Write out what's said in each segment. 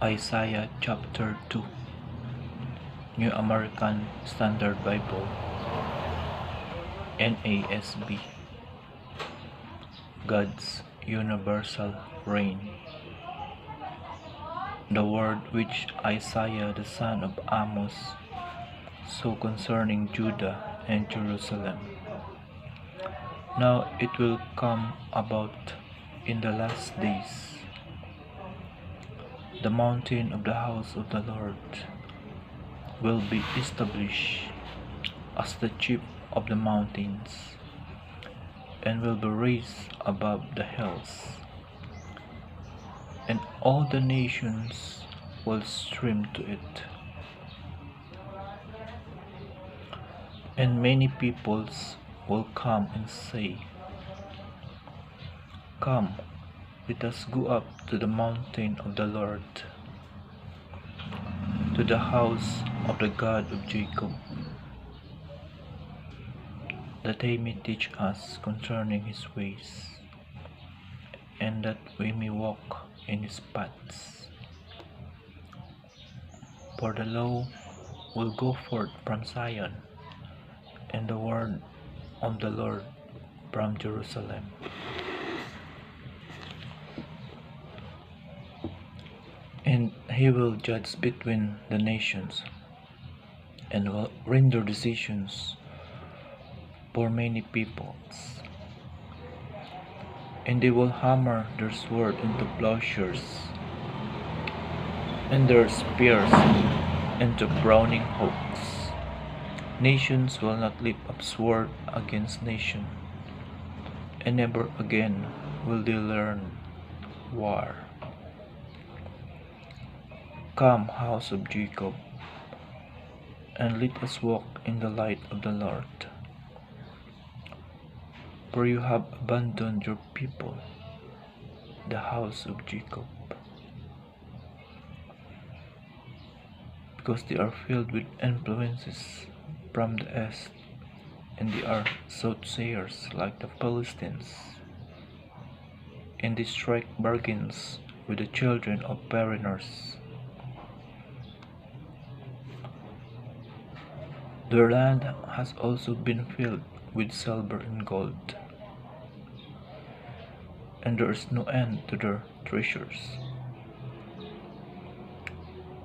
Isaiah chapter 2, New American Standard Bible, NASB, God's universal reign. The word which Isaiah the son of Amos saw concerning Judah and Jerusalem. Now it will come about in the last days, the mountain of the house of the Lord will be established as the chief of the mountains, and will be raised above the hills, and all the nations will stream to it, and many peoples will come and say, "Come, let us go up to the mountain of the Lord, to the house of the God of Jacob, that he may teach us concerning his ways, and that we may walk in his paths. For the law will go forth from Zion, and the word of the Lord from Jerusalem. And he will judge between the nations, and will render decisions for many peoples. And they will hammer their sword into plowshares, and their spears into pruning hooks. Nations will not lift up sword against nation, and never again will they learn war. Come, house of Jacob, and let us walk in the light of the Lord. For you have abandoned your people, the house of Jacob, because they are filled with influences from the east, and they are soothsayers like the Philistines, and they strike bargains with the children of foreigners. Their land has also been filled with silver and gold, and there is no end to their treasures.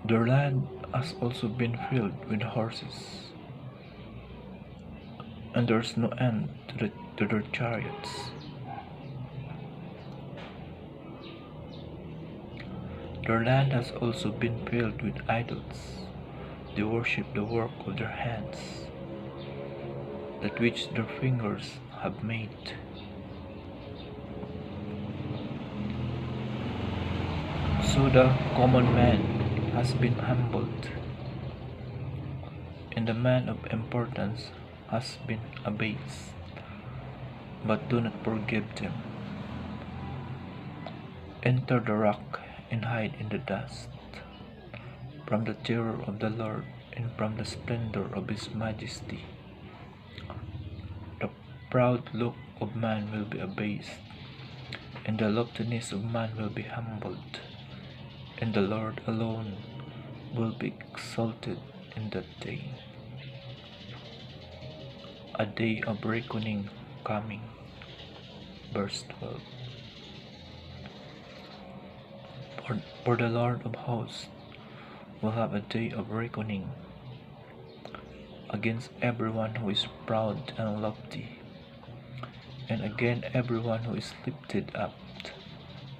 Their land has also been filled with horses, and there is no end to their chariots. Their land has also been filled with idols. They worship the work of their hands, that which their fingers have made. So the common man has been humbled, and the man of importance has been abased. But do not forgive them. Enter the rock and hide in the dust, from the terror of the Lord and from the splendor of his majesty. The proud look of man will be abased, and the loftiness of man will be humbled, and the Lord alone will be exalted in that day. A day of reckoning coming. Verse 12. For the Lord of hosts will have a day of reckoning against everyone who is proud and lofty, and against everyone who is lifted up,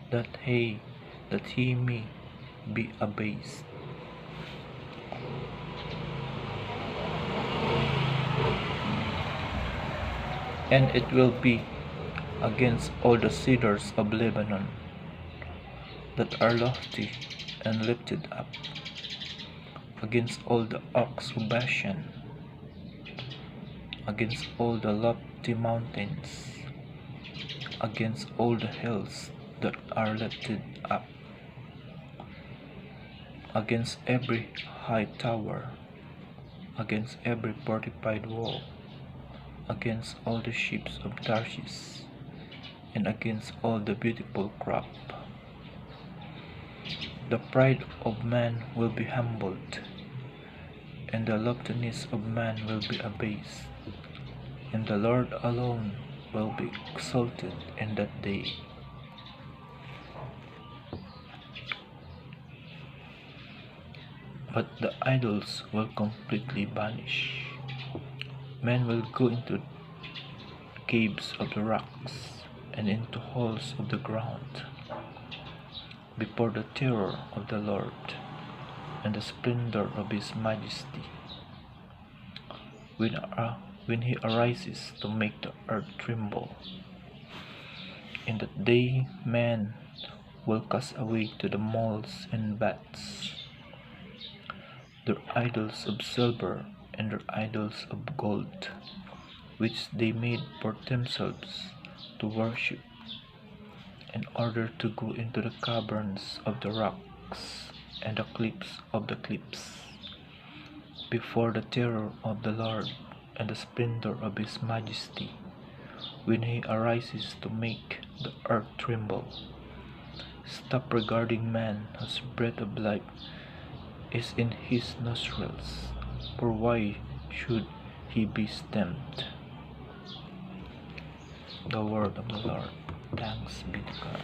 that he may be abased. And it will be against all the cedars of Lebanon that are lofty and lifted up, against all the oaks of Bashan, against all the lofty mountains, against all the hills that are lifted up, against every high tower, against every fortified wall, against all the ships of Tarshish, and against all the beautiful crop. The pride of man will be humbled, and the loftiness of man will be abased, and the Lord alone will be exalted in that day. But the idols will completely vanish. Men will go into caves of the rocks and into holes of the ground before the terror of the Lord and the splendor of his majesty, when he arises to make the earth tremble. In that day men will cast away to the moles and bats their idols of silver and their idols of gold, which they made for themselves to worship, in order to go into the caverns of the rocks and the cliffs of the cliffs, before the terror of the Lord and the splendor of his majesty, when he arises to make the earth tremble. Stop regarding man, whose breath of life is in his nostrils, for why should he be stemmed? The word of the Lord. Thanks be to God.